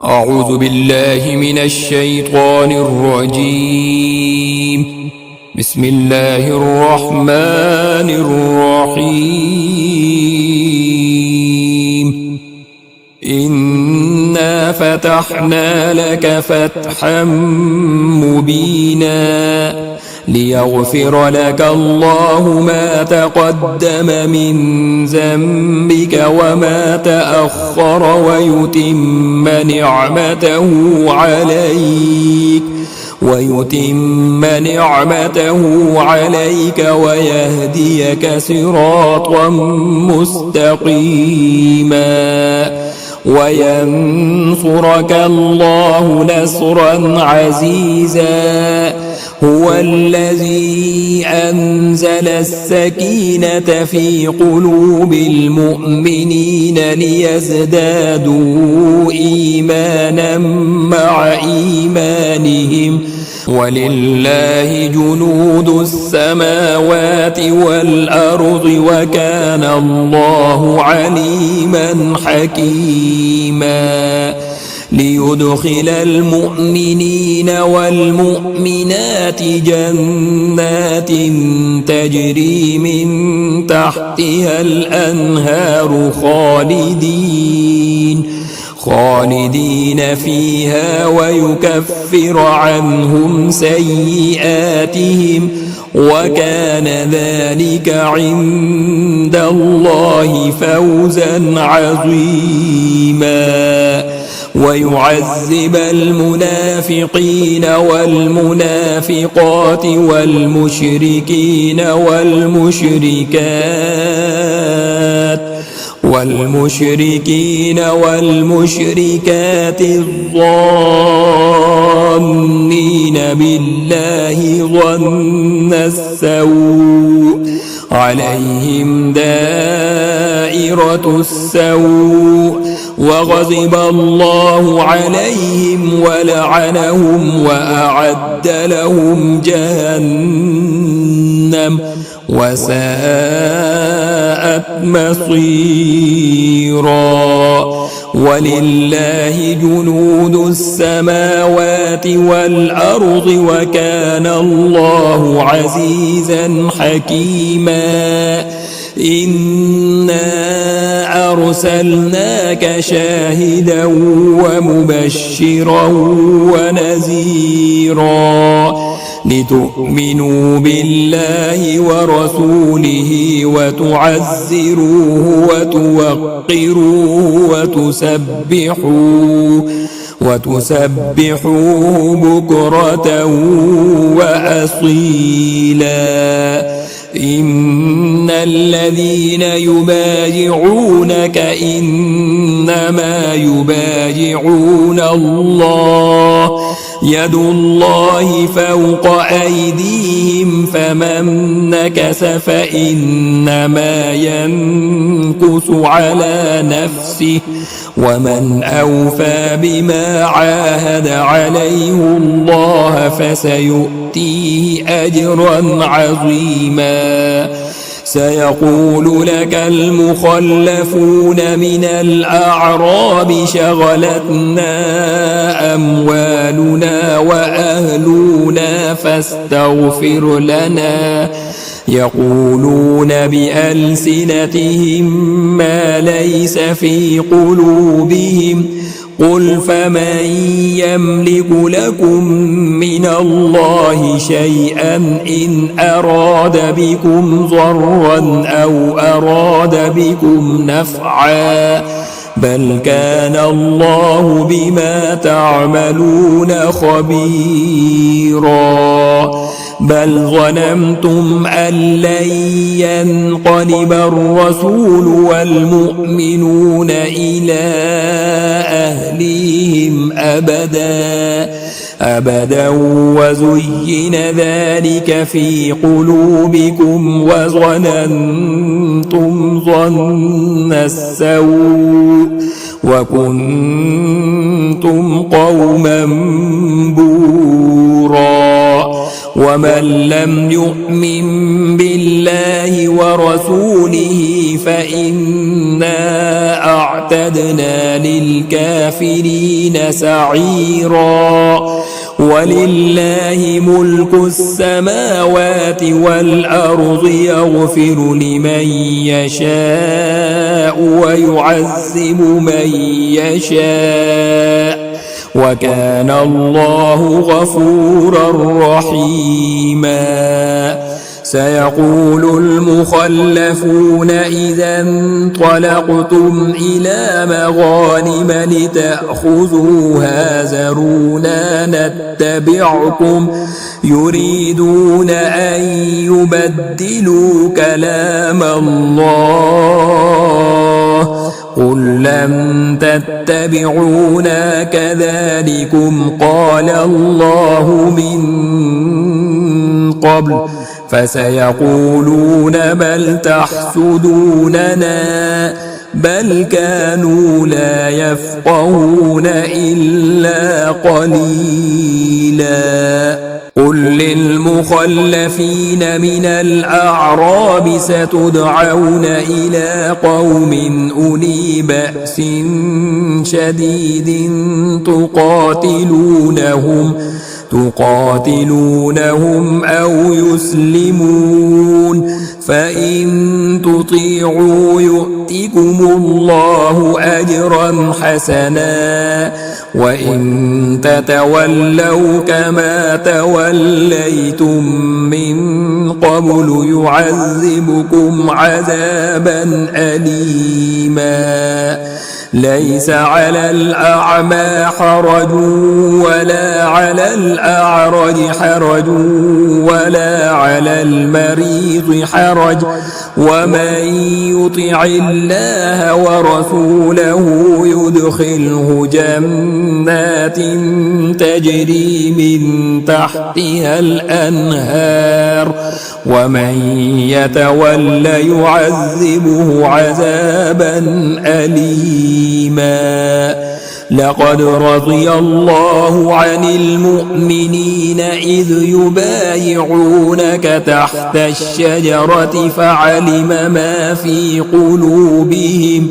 أعوذ بالله من الشيطان الرجيم. بسم الله الرحمن الرحيم. إنا فتحنا لك فتحا مبينا ليغفر لك الله ما تقدم من ذنبك وما تأخر ويتم نعمته عليك ويهديك صراطا مستقيما وينصرك الله نصرا عزيزا. هو الذي أنزل السكينة في قلوب المؤمنين ليزدادوا إيمانا مع إيمانهم ولله جنود السماوات والأرض وكان الله عليما حكيما. ليدخل المؤمنين والمؤمنات جنات تجري من تحتها الأنهار خالدين فيها ويكفر عنهم سيئاتهم وكان ذلك عند الله فوزا عظيما. ويعذب المنافقين والمنافقات والمشركين والمشركات الظانين بالله ظن السوء عليهم دائرة السوء وغضب الله عليهم ولعنهم وأعد لهم جهنم وساءت مصيرا. ولله جنود السماوات والأرض وكان الله عزيزا حكيما. إنا أرسلناك شاهدا ومبشرا ونذيرا لتؤمنوا بالله ورسوله وتعزروه وتوقروه وتسبحوه بكرة وأصيلا. إن الذين يبايعونك إنما يبايعون الله يد الله فوق أيديهم فمن نكث فإنما ينكث على نفسه ومن أوفى بما عاهد عليه الله فسيؤتيه أجرا عظيما. سيقول لك المخلفون من الأعراب شغلتنا أموالنا وأهلنا فاستغفر لنا يقولون بألسنتهم ما ليس في قلوبهم قل فمن يملك لكم من الله شيئا إن أراد بكم ضرا أو أراد بكم نفعا بل كان الله بما تعملون خبيرا. بل ظننتم أن لن ينقلب الرسول والمؤمنون إلى أهليهم أبدا وزين ذلك في قلوبكم وظننتم ظن السوء وكنتم قوما بورا. ومن لم يؤمن بالله ورسوله فإنا أعتدنا للكافرين سعيرا ولله ملك السماوات والأرض يغفر لمن يشاء ويعذب من يشاء وكان الله غفورا رحيما سيقول المخلفون إذا انطلقتم إلى مغانم لتأخذوها ذرونا نتبعكم يريدون أن يبدلوا كلام الله قل لن تتبعونا كذلكم قال الله من قبل فسيقولون بل تحسدوننا بل كانوا لا يفقهون إلا قليلا قل للمخلفين من الأعراب ستدعون إلى قوم أولي بأس شديد تقاتلونهم أو يسلمون فإن تطيعوا يؤتكم الله أجرا حسنا وإن تتولوا كما توليتم من قبل يعذبكم عذابا أليما ليس على الأعمى حرج ولا على الأعرج حرج ولا على المريض حرج ومن يطع الله ورسوله يدخله جنات تجري من تحتها الأنهار ومن يتول يعذبه عذابا أليما لقد رضي الله عن المؤمنين إذ يبايعونك تحت الشجرة فعلم ما في قلوبهم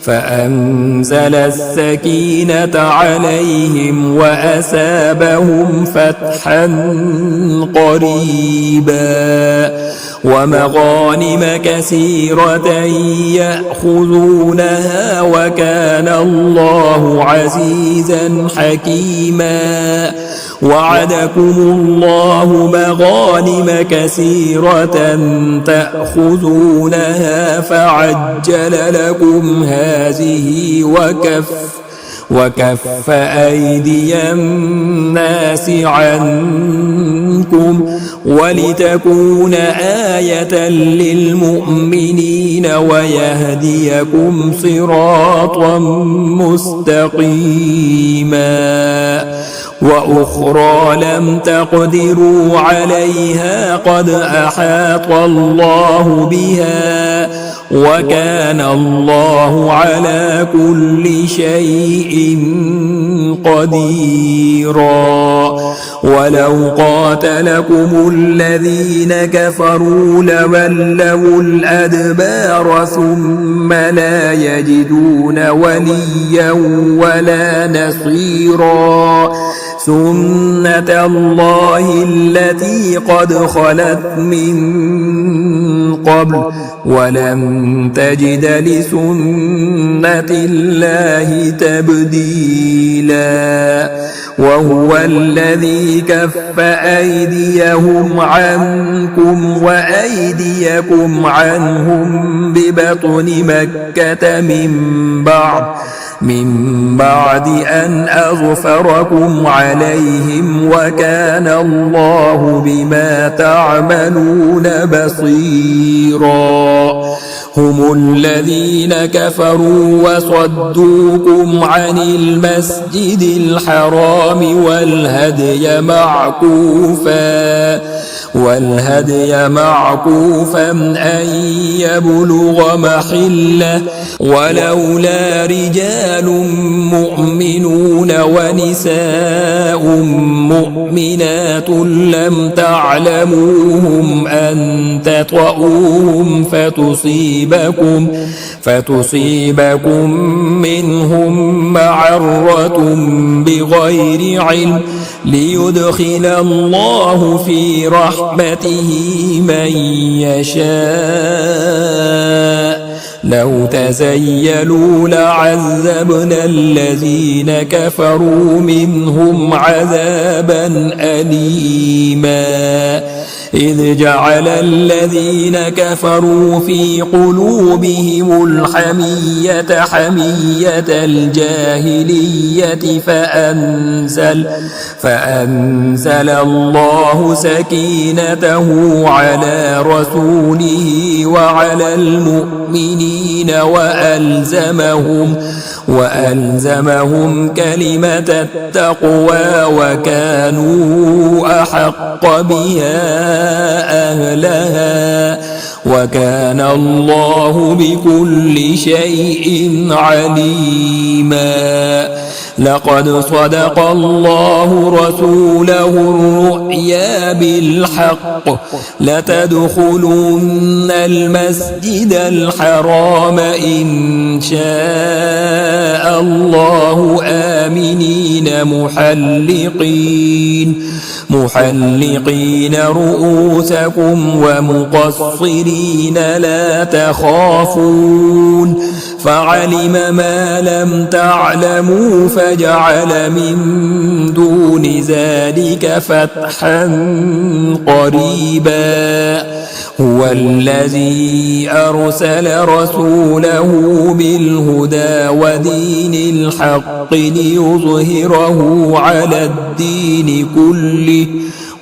فأنزل السكينة عليهم وأثابهم فتحا قريبا ومغانم كثيرة يأخذونها وكان الله عزيزا حكيما وعدكم الله مغانم كثيرة تأخذونها فعجل لكم هذه وكف أيدي الناس عنكم ولتكون آية للمؤمنين ويهديكم صراطا مستقيما وأخرى لم تقدروا عليها قد أحاط الله بها وكان الله على كل شيء قديرا ولو قاتلكم الذين كفروا لولوا الأدبار ثم لا يجدون وليا ولا نصيرا سنة الله التي قد خلت من قبل ولن تجد لسنة الله تبديلا وهو الذي كف أيديهم عنكم وأيديكم عنهم ببطن مكة من بعد أن أظفركم عليهم وكان الله بما تعملون بصيرا هم الذين كفروا وصدوكم عن المسجد الحرام والهدي معكوفا والهدي معكوفا أن يبلغ محله ولولا رجال مؤمنون ونساء مؤمنات لم تعلموهم أن تطؤوهم فتصيبكم منهم معرة بغير علم ليدخل الله في رحمته من يشاء لو تزيلوا لعذبنا الذين كفروا منهم عذابا أليما إذ جعل الذين كفروا في قلوبهم الحمية حمية الجاهلية فأنزل الله سكينته على رسوله وعلى المؤمنين وألزمهم كلمة التقوى وكانوا أحق بها أهلها وكان الله بكل شيء عليما لقد صدق الله رسوله الرؤيا بالحق لتدخلن المسجد الحرام إن شاء الله آمنين محلقين رؤوسكم ومقصرين لا تخافون فعلم ما لم تعلموا فجعل من دون ذلك فتحا قريبا هو الذي أرسل رسوله بالهدى ودين الحق ليظهره على الدين كله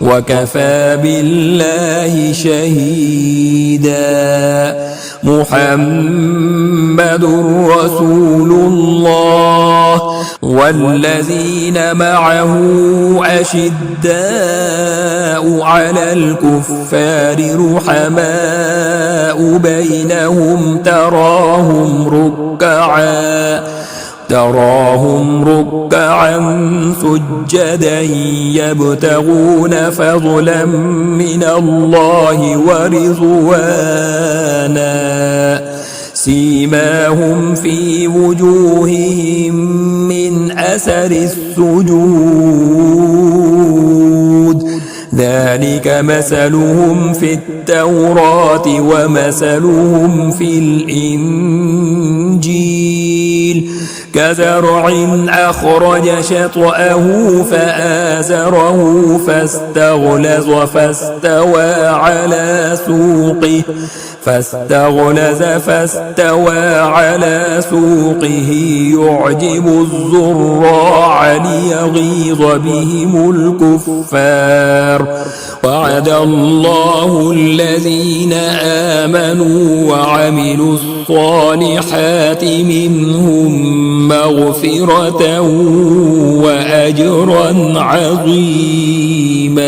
وكفى بالله شهيدا محمد رسول الله والذين معه أشداء على الكفار رحماء بينهم تراهم ركعا سجدا يبتغون فضلا من الله ورضوانا سيماهم في وجوههم من أثر السجود ذلك مثلهم في التوراة ومثلهم في الإنجيل كزرع أخرج شطأه فآزره فاستغلظ فاستوى على سوقه يعجب الزراع ليغيظ بهم الكفار وعد الله الذين آمنوا وعملوا الصالحات منهم مغفرة وأجرا عظيما.